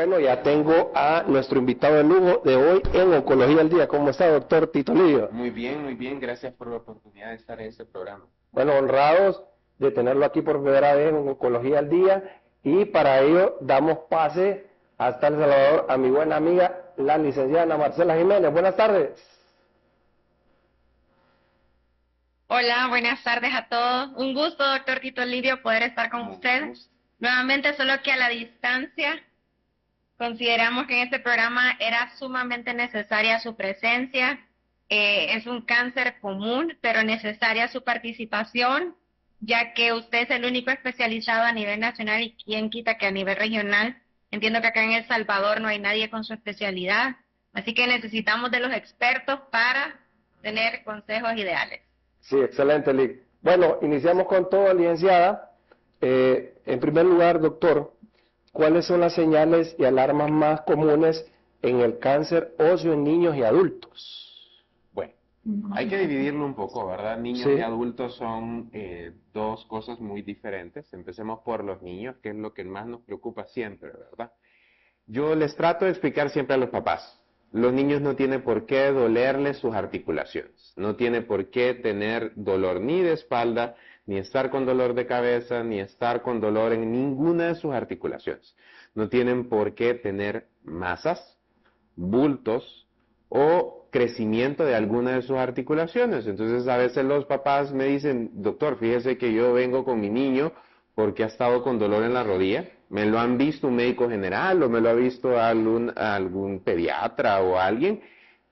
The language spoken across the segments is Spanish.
Bueno, ya tengo a nuestro invitado de lujo de hoy en Oncología al Día. ¿Cómo está, doctor Tito Lidio? Muy bien. Gracias por la oportunidad de estar en este programa. Bueno, honrados de tenerlo aquí por primera vez en Oncología al Día. Y para ello damos pase hasta El Salvador a mi buena amiga, la licenciada Ana Marcela Jiménez. Buenas tardes. Hola, buenas tardes a todos. Un gusto, doctor Tito Lidio, poder estar con usted. Nuevamente, solo que a la distancia. Consideramos que en este programa era sumamente necesaria su presencia. Es un cáncer común, pero necesaria su participación, ya que usted es el único especializado a nivel nacional y quien quita que a nivel regional. Entiendo que acá en El Salvador no hay nadie con su especialidad, así que necesitamos de los expertos para tener consejos ideales. Sí, excelente, Lic. Bueno, iniciamos con todo, licenciada. En primer lugar, doctor, ¿cuáles son las señales y alarmas más comunes en el cáncer óseo en niños y adultos? Bueno, hay que dividirlo un poco, ¿verdad? Niños Sí. y adultos son dos cosas muy diferentes. Empecemos por los niños, que es lo que más nos preocupa siempre, ¿verdad? Yo les trato de explicar siempre a los papás. Los niños no tienen por qué dolerles sus articulaciones, no tiene por qué tener dolor ni de espalda, ni estar con dolor de cabeza, ni estar con dolor en ninguna de sus articulaciones. No tienen por qué tener masas, bultos o crecimiento de alguna de sus articulaciones. Entonces a veces los papás me dicen, doctor, fíjese que yo vengo con mi niño porque ha estado con dolor en la rodilla. Me lo han visto un médico general o me lo ha visto algún pediatra o alguien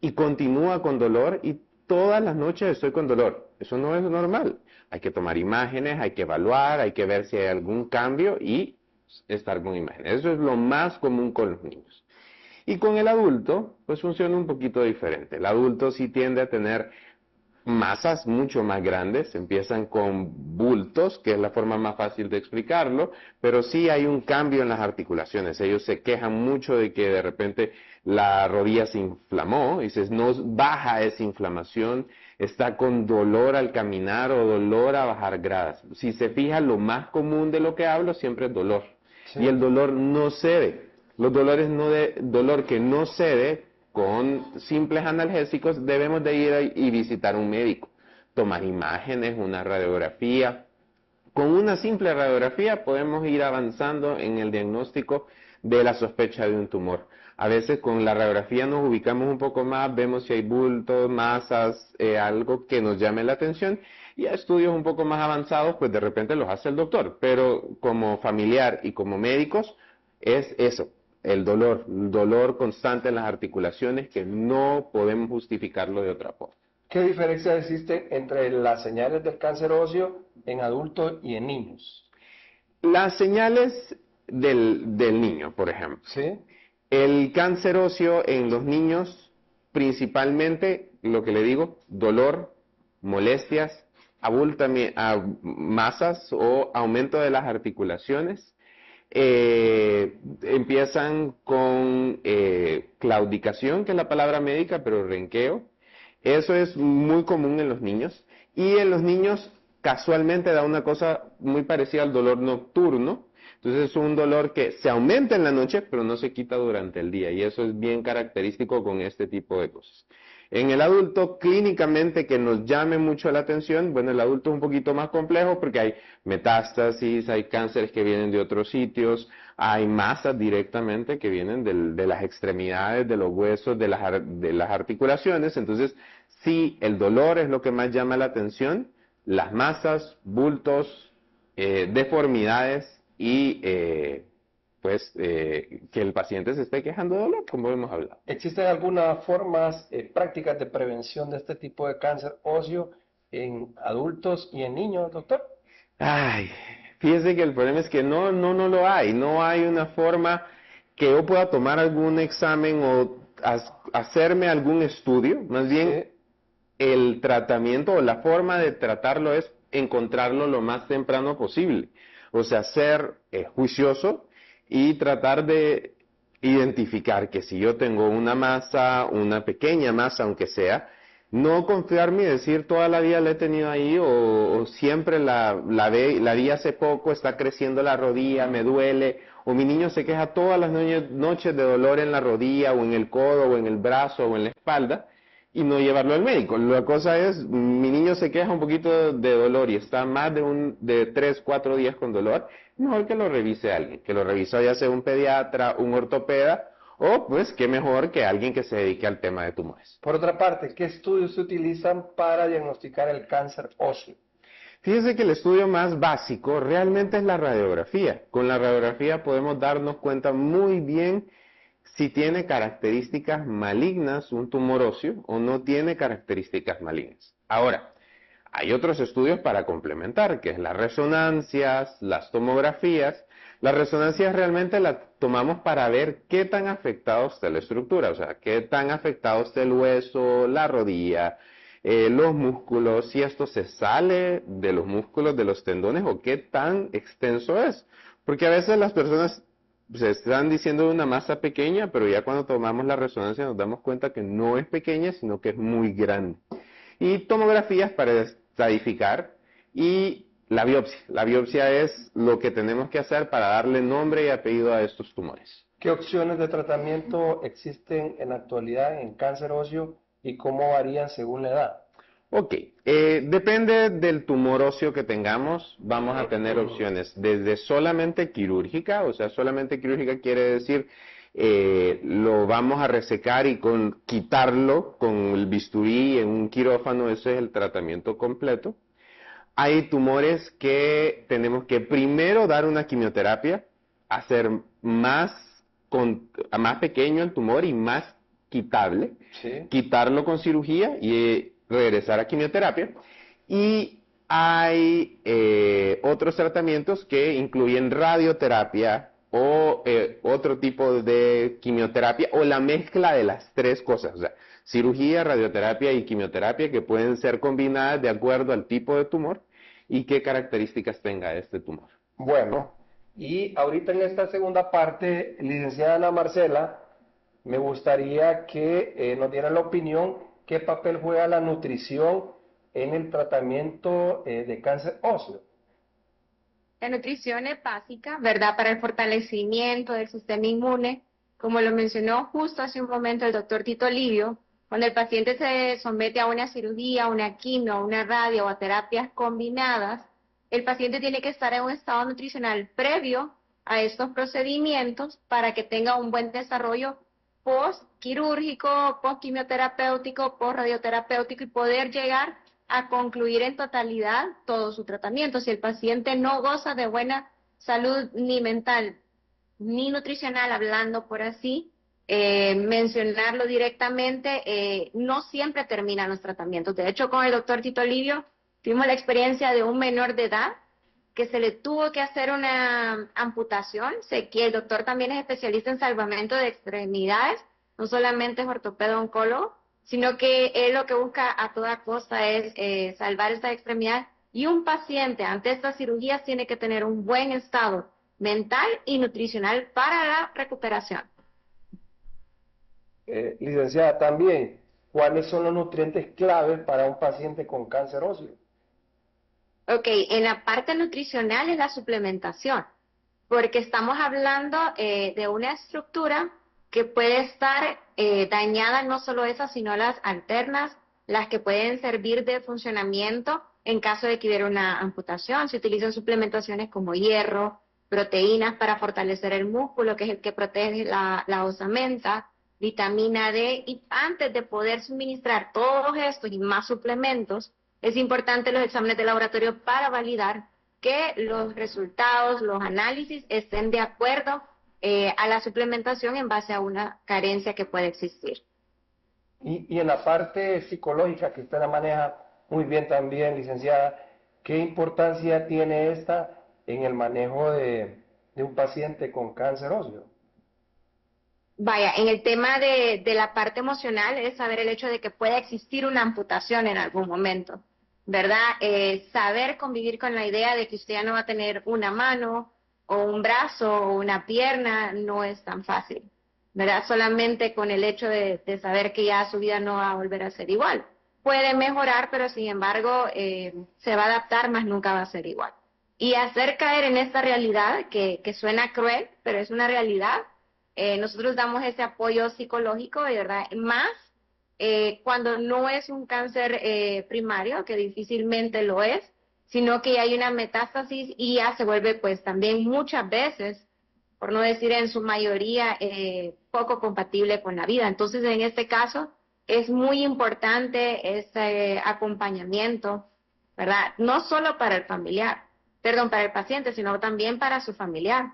y continúa con dolor y todas las noches estoy con dolor. Eso no es normal. Hay que tomar imágenes, hay que evaluar, hay que ver si hay algún cambio y estar con imágenes. Eso es lo más común con los niños. Y con el adulto, pues funciona un poquito diferente. El adulto sí tiende a tener masas mucho más grandes, empiezan con bultos, que es la forma más fácil de explicarlo, pero sí hay un cambio en las articulaciones. Ellos se quejan mucho de que de repente la rodilla se inflamó, y dices, no baja esa inflamación, está con dolor al caminar o dolor a bajar gradas. Si se fija, lo más común de lo que hablo siempre es dolor. Sí. Y el dolor no cede. Los dolores dolor que no cede, con simples analgésicos, debemos de ir y visitar un médico, tomar imágenes, una radiografía. Con una simple radiografía podemos ir avanzando en el diagnóstico de la sospecha de un tumor. A veces con la radiografía nos ubicamos un poco más, vemos si hay bultos, masas, algo que nos llame la atención, y a estudios un poco más avanzados, pues de repente los hace el doctor. Pero como familiar y como médicos, es eso. El dolor constante en las articulaciones que no podemos justificarlo de otra forma. ¿Qué diferencia existe entre las señales del cáncer óseo en adultos y en niños? Las señales del niño, por ejemplo. ¿Sí? El cáncer óseo en los niños, principalmente, lo que le digo, dolor, molestias, masas o aumento de las articulaciones. Empiezan con claudicación, que es la palabra médica, pero renqueo. Eso es muy común en los niños. Y en los niños casualmente da una cosa muy parecida al dolor nocturno. Entonces es un dolor que se aumenta en la noche, pero no se quita durante el día. Y eso es bien característico con este tipo de cosas. En el adulto, clínicamente, que nos llame mucho la atención, bueno, el adulto es un poquito más complejo porque hay metástasis, hay cánceres que vienen de otros sitios, hay masas directamente que vienen de las extremidades, de los huesos, de las articulaciones. Entonces, sí, el dolor es lo que más llama la atención, las masas, bultos, deformidades y que el paciente se esté quejando de dolor, como hemos hablado. ¿Existen algunas formas prácticas de prevención de este tipo de cáncer óseo en adultos y en niños, doctor? Ay, fíjese que el problema es que no lo hay. No hay una forma que yo pueda tomar algún examen o hacerme algún estudio. Más bien, sí. El tratamiento o la forma de tratarlo es encontrarlo lo más temprano posible. O sea, ser juicioso y tratar de identificar que si yo tengo una masa, una pequeña masa aunque sea, No confiarme y decir toda la vida la he tenido ahí o siempre la vi hace poco, está creciendo la rodilla, me duele, o mi niño se queja todas las noches de dolor en la rodilla o en el codo o en el brazo o en la espalda y no llevarlo al médico. La cosa es, mi niño se queja un poquito de dolor y está más de 3, 4 días con dolor, mejor que lo revise alguien, que lo revise ya sea un pediatra, un ortopeda, o pues qué mejor que alguien que se dedique al tema de tumores. Por otra parte, ¿qué estudios se utilizan para diagnosticar el cáncer óseo? Fíjense que el estudio más básico realmente es la radiografía. Con la radiografía podemos darnos cuenta muy bien si tiene características malignas un tumor óseo o no tiene características malignas. Ahora, hay otros estudios para complementar, que es las resonancias, las tomografías. Las resonancias realmente las tomamos para ver qué tan afectado está la estructura, o sea, qué tan afectado está el hueso, la rodilla, los músculos, si esto se sale de los músculos, de los tendones, o qué tan extenso es. Porque a veces las personas se están diciendo de una masa pequeña, pero ya cuando tomamos la resonancia nos damos cuenta que no es pequeña, sino que es muy grande. Y tomografías para estadificar y la biopsia. La biopsia es lo que tenemos que hacer para darle nombre y apellido a estos tumores. ¿Qué opciones de tratamiento existen en la actualidad en cáncer óseo y cómo varían según la edad? Ok, depende del tumor óseo que tengamos, vamos a tener opciones desde solamente quirúrgica, o sea, solamente quirúrgica quiere decir lo vamos a resecar y quitarlo con el bisturí en un quirófano, ese es el tratamiento completo. Hay tumores que tenemos que primero dar una quimioterapia, hacer más pequeño el tumor y más quitable, Sí. quitarlo con cirugía y regresar a quimioterapia. Y hay otros tratamientos que incluyen radioterapia o otro tipo de quimioterapia o la mezcla de las tres cosas, o sea, cirugía, radioterapia y quimioterapia que pueden ser combinadas de acuerdo al tipo de tumor y qué características tenga este tumor. Bueno, y ahorita en esta segunda parte, licenciada Ana Marcela, me gustaría que nos diera la opinión qué papel juega la nutrición en el tratamiento de cáncer óseo. La nutrición es básica, ¿verdad? Para el fortalecimiento del sistema inmune. Como lo mencionó justo hace un momento el doctor Tito Livio, cuando el paciente se somete a una cirugía, a una quimio, a una radio o a terapias combinadas, el paciente tiene que estar en un estado nutricional previo a estos procedimientos para que tenga un buen desarrollo post-quirúrgico, post-quimioterapéutico, post-radioterapéutico y poder llegar a concluir en totalidad todo su tratamiento. Si el paciente no goza de buena salud ni mental ni nutricional, hablando por así, mencionarlo directamente, no siempre terminan los tratamientos. De hecho, con el doctor Tito Livio tuvimos la experiencia de un menor de edad que se le tuvo que hacer una amputación. Sé que el doctor también es especialista en salvamento de extremidades, no solamente es ortopedo oncólogo, sino que él lo que busca a toda costa es salvar esta extremidad. Y un paciente ante estas cirugías tiene que tener un buen estado mental y nutricional para la recuperación. Licenciada, también, ¿cuáles son los nutrientes claves para un paciente con cáncer óseo? Ok, en la parte nutricional es la suplementación, porque estamos hablando de una estructura que puede estar dañada, no solo esa, sino las alternas, las que pueden servir de funcionamiento en caso de que hubiera una amputación. Se utilizan suplementaciones como hierro, proteínas para fortalecer el músculo, que es el que protege la osamenta, vitamina D, y antes de poder suministrar todos estos y más suplementos, es importante los exámenes de laboratorio para validar que los resultados, los análisis estén de acuerdo a la suplementación en base a una carencia que puede existir. Y en la parte psicológica, que usted la maneja muy bien también, licenciada, ¿qué importancia tiene esta en el manejo de un paciente con cáncer óseo? Vaya, en el tema de la parte emocional es saber el hecho de que pueda existir una amputación en algún momento, ¿verdad? Saber convivir con la idea de que usted ya no va a tener una mano o un brazo o una pierna no es tan fácil, ¿verdad? Solamente con el hecho de saber que ya su vida no va a volver a ser igual. puede mejorar, pero sin embargo se va a adaptar, más nunca va a ser igual. Y hacer caer en esta realidad, que suena cruel, pero es una realidad, nosotros damos ese apoyo psicológico, de verdad, más cuando no es un cáncer primario, que difícilmente lo es, sino que hay una metástasis y ya se vuelve pues también muchas veces, por no decir en su mayoría, poco compatible con la vida. Entonces, en este caso, es muy importante ese acompañamiento, ¿verdad? No solo para el familiar, perdón, para el paciente, sino también para su familiar.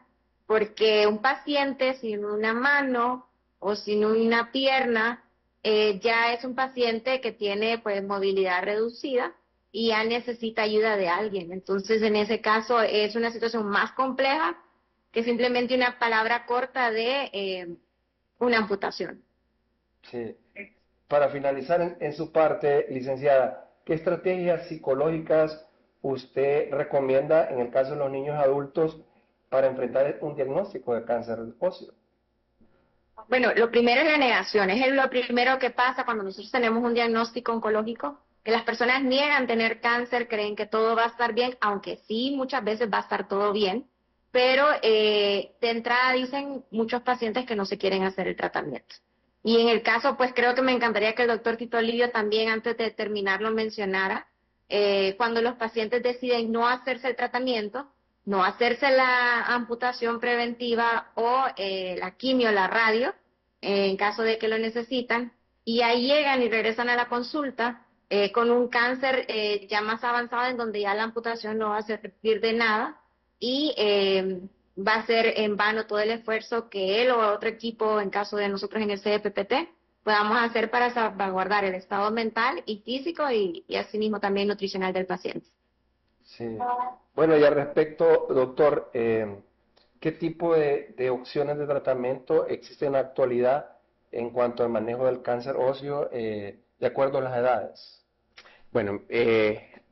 Porque un paciente sin una mano o sin una pierna, ya es un paciente que tiene pues movilidad reducida y ya necesita ayuda de alguien. Entonces, en ese caso, es una situación más compleja que simplemente una palabra corta de una amputación. Sí. Para finalizar en su parte, licenciada, ¿qué estrategias psicológicas usted recomienda en el caso de los niños adultos para enfrentar un diagnóstico de cáncer óseo? Bueno, lo primero es la negación, es lo primero que pasa cuando nosotros tenemos un diagnóstico oncológico, que las personas niegan tener cáncer, creen que todo va a estar bien, aunque sí, muchas veces va a estar todo bien, pero de entrada dicen muchos pacientes que no se quieren hacer el tratamiento. Y en el caso, pues creo que me encantaría que el doctor Tito Livio también antes de terminar lo mencionara, cuando los pacientes deciden no hacerse el tratamiento, no hacerse la amputación preventiva o la quimio, la radio, en caso de que lo necesitan, y ahí llegan y regresan a la consulta con un cáncer ya más avanzado en donde ya la amputación no va a servir de nada y va a ser en vano todo el esfuerzo que él o otro equipo, en caso de nosotros en el CDPPT, podamos hacer para salvaguardar el estado mental y físico y asimismo también nutricional del paciente. Sí. Bueno, y al respecto, doctor, ¿qué tipo de opciones de tratamiento existen en la actualidad en cuanto al manejo del cáncer óseo de acuerdo a las edades? Bueno,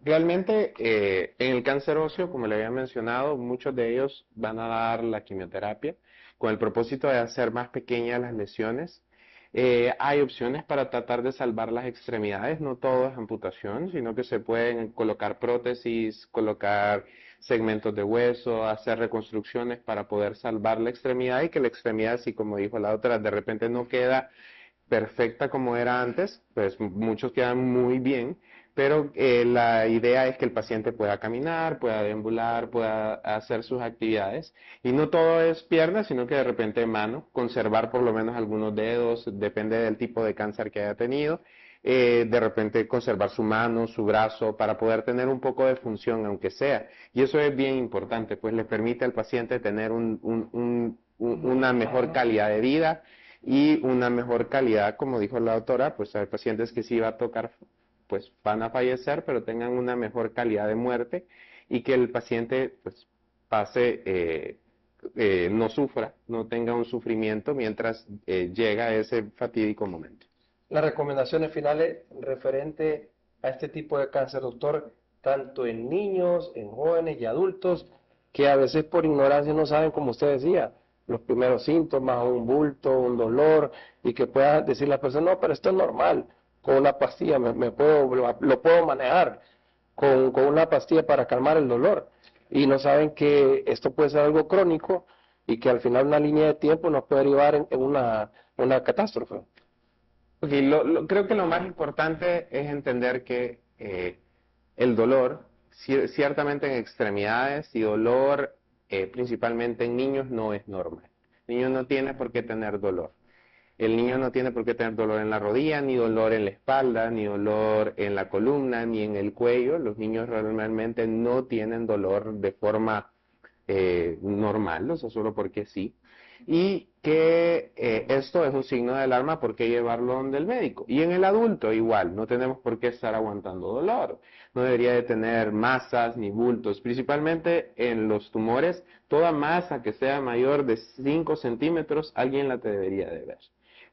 realmente en el cáncer óseo, como le había mencionado, muchos de ellos van a dar la quimioterapia con el propósito de hacer más pequeñas las lesiones. Hay opciones para tratar de salvar las extremidades, no todo es amputación, sino que se pueden colocar prótesis, colocar segmentos de hueso, hacer reconstrucciones para poder salvar la extremidad y que la extremidad, así como dijo la otra, de repente no queda perfecta como era antes, pues muchos quedan muy bien, pero la idea es que el paciente pueda caminar, pueda deambular, pueda hacer sus actividades. Y no todo es pierna, sino que de repente mano, conservar por lo menos algunos dedos, depende del tipo de cáncer que haya tenido. De repente conservar su mano, su brazo, para poder tener un poco de función, aunque sea. Y eso es bien importante, pues le permite al paciente tener una mejor calidad de vida y una mejor calidad, como dijo la doctora, pues hay pacientes que sí va a tocar, pues van a fallecer, pero tengan una mejor calidad de muerte y que el paciente pues pase, no sufra, no tenga un sufrimiento mientras llega ese fatídico momento. Las recomendaciones finales referente a este tipo de cáncer, doctor, tanto en niños, en jóvenes y adultos, que a veces por ignorancia no saben, como usted decía, los primeros síntomas, un bulto, un dolor, y que pueda decir la persona, no, pero esto es normal, con una pastilla lo puedo manejar, con una pastilla para calmar el dolor, y no saben que esto puede ser algo crónico y que al final una línea de tiempo nos puede derivar en una catástrofe. Okay, creo que lo más importante es entender que el dolor, ciertamente en extremidades y dolor principalmente en niños no es normal. El niño no tiene por qué tener dolor. El niño no tiene por qué tener dolor en la rodilla, ni dolor en la espalda, ni dolor en la columna, ni en el cuello. Los niños normalmente no tienen dolor de forma normal, o sea, solo porque sí. Y que esto es un signo de alarma, ¿por qué llevarlo donde el médico? Y en el adulto igual, no tenemos por qué estar aguantando dolor. No debería de tener masas ni bultos, principalmente en los tumores, toda masa que sea mayor de 5 centímetros, alguien la te debería de ver.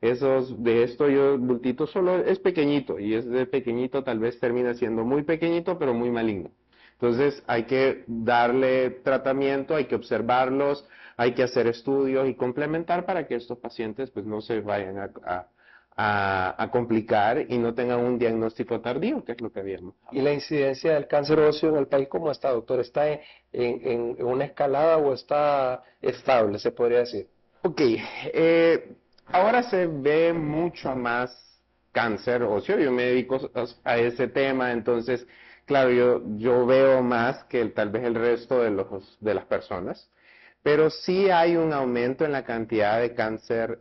De esto el bultito solo es pequeñito, y ese pequeñito tal vez termina siendo muy pequeñito, pero muy maligno. Entonces hay que darle tratamiento, hay que observarlos, hay que hacer estudios y complementar para que estos pacientes pues no se vayan a complicar y no tengan un diagnóstico tardío, que es lo que habíamos. ¿Y la incidencia del cáncer óseo en el país cómo está, doctor? ¿Está en una escalada o está estable, se podría decir? Ok, ahora se ve mucho más cáncer óseo, yo me dedico a ese tema, entonces, claro, yo veo más que tal vez el resto de las personas, pero sí hay un aumento en la cantidad de cáncer,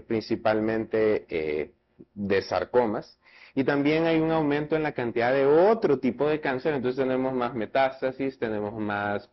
principalmente de sarcomas, y también hay un aumento en la cantidad de otro tipo de cáncer, entonces tenemos más metástasis, tenemos más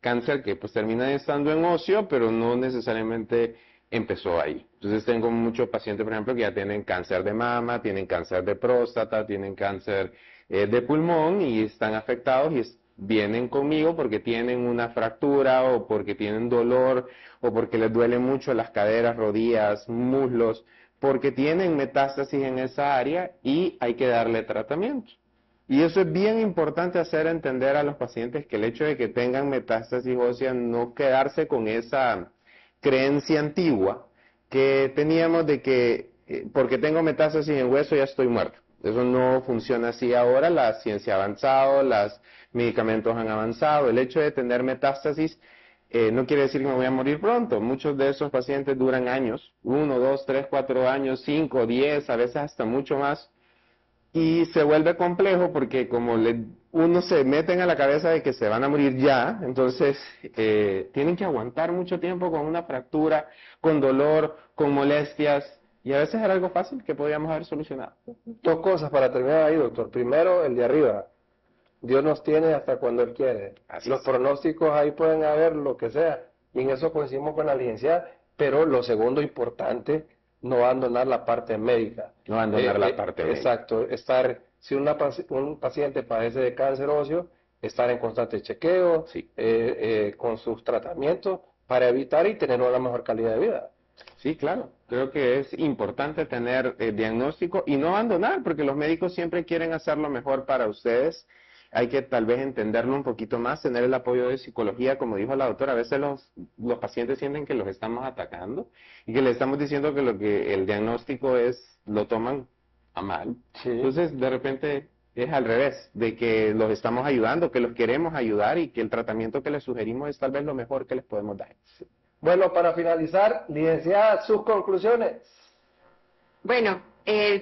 cáncer que pues termina estando en óseo, pero no necesariamente empezó ahí. Entonces tengo muchos pacientes, por ejemplo, que ya tienen cáncer de mama, tienen cáncer de próstata, tienen cáncer de pulmón y están afectados y vienen conmigo porque tienen una fractura o porque tienen dolor o porque les duelen mucho las caderas, rodillas, muslos, porque tienen metástasis en esa área y hay que darle tratamiento. Y eso es bien importante hacer entender a los pacientes que el hecho de que tengan metástasis ósea no quedarse con esa creencia antigua que teníamos de que porque tengo metástasis en hueso ya estoy muerto. Eso no funciona así ahora, la ciencia ha avanzado, los medicamentos han avanzado, el hecho de tener metástasis no quiere decir que me voy a morir pronto. Muchos de esos pacientes duran años, 1, 2, 3, 4 años, 5, 10, a veces hasta mucho más. Y se vuelve complejo porque como uno se meten a la cabeza de que se van a morir ya, entonces tienen que aguantar mucho tiempo con una fractura, con dolor, con molestias, y a veces era algo fácil que podíamos haber solucionado. Dos cosas para terminar ahí, doctor. Primero, el de arriba. Dios nos tiene hasta cuando Él quiere. Así Los es. pronósticos ahí pueden haber lo que sea, y en eso coincidimos con la licenciada, pero lo segundo importante, no abandonar la parte médica. No abandonar la parte médica. Exacto, si un paciente padece de cáncer óseo, estar en constante chequeo, Sí. con sus tratamientos, para evitar y tener una mejor calidad de vida. Sí, claro. Creo que es importante tener diagnóstico y no abandonar, porque los médicos siempre quieren hacer lo mejor para ustedes. Hay que tal vez entenderlo un poquito más, tener el apoyo de psicología, como dijo la doctora. A veces los pacientes sienten que los estamos atacando y que le estamos diciendo que lo que el diagnóstico es, lo toman a mal. Sí. Entonces, de repente es al revés, de que los estamos ayudando, que los queremos ayudar y que el tratamiento que les sugerimos es tal vez lo mejor que les podemos dar. Bueno, para finalizar, licenciada, sus conclusiones. Bueno,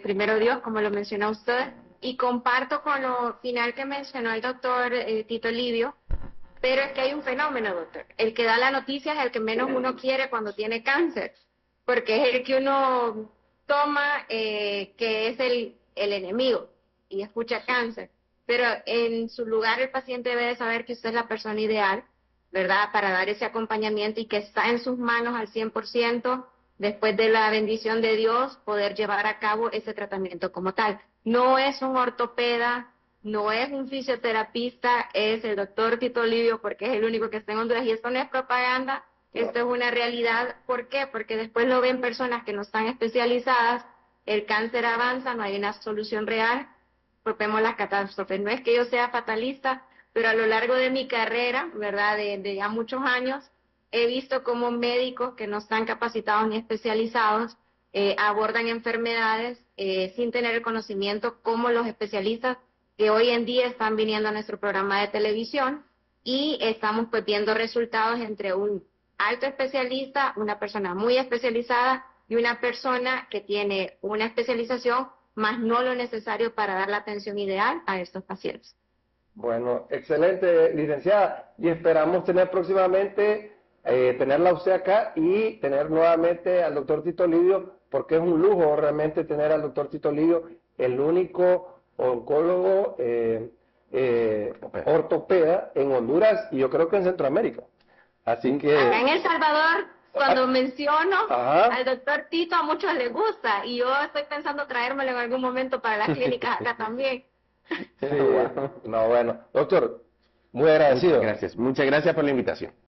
primero Dios, como lo mencionó usted, y comparto con lo final que mencionó el doctor Tito Livio, pero es que hay un fenómeno, doctor. El que da la noticia es el que menos uno quiere cuando tiene cáncer, porque es el que uno toma que es el enemigo y escucha cáncer. Pero en su lugar el paciente debe de saber que usted es la persona ideal, ¿verdad?, para dar ese acompañamiento y que está en sus manos al 100%, después de la bendición de Dios, poder llevar a cabo ese tratamiento como tal. No es un ortopeda, no es un fisioterapista, es el doctor Tito Livio, porque es el único que está en Honduras, y esto no es propaganda, esto es una realidad. ¿Por qué? Porque después lo ven personas que no están especializadas, el cáncer avanza, no hay una solución real, pues vemos las catástrofes. No es que yo sea fatalista, pero a lo largo de mi carrera, ¿verdad?, de ya muchos años, he visto cómo médicos que no están capacitados ni especializados abordan enfermedades sin tener el conocimiento, como los especialistas que hoy en día están viniendo a nuestro programa de televisión, y estamos pues viendo resultados entre un alto especialista, una persona muy especializada y una persona que tiene una especialización, más no lo necesario para dar la atención ideal a estos pacientes. Bueno, excelente, licenciada, y esperamos tener próximamente, tenerla usted acá y tener nuevamente al doctor Tito Livio, porque es un lujo realmente tener al doctor Tito Livio, el único oncólogo ortopeda en Honduras y yo creo que en Centroamérica. Así que... Acá en El Salvador, cuando menciono Ajá. al doctor Tito, a muchos les gusta, y yo estoy pensando traérmelo en algún momento para las clínicas acá también. Sí, no, bueno, doctor, muy agradecido. Muchas gracias por la invitación.